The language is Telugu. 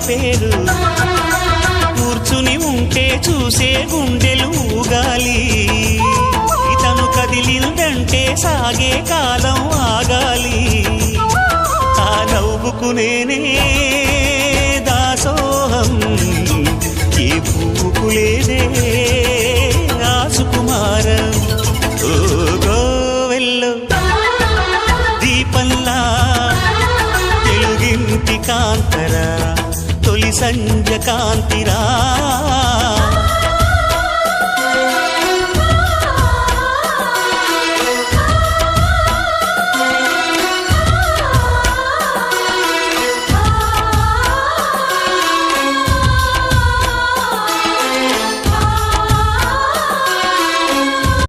పేరు కూర్చుని ఉంటే చూసే గుండెలు ఊగాలి ఇతను కదిలిందంటే సాగే కాలం ఆగాలి ఆ నవ్వుకు నేనే దాసోహం ఏ పువ్వుకు లేదే ఆ సుకుమారం ఓ గోవెల్లో దీపంలా తెలుగింటి కాంతరా తొలి సంధ్య కాంతిరా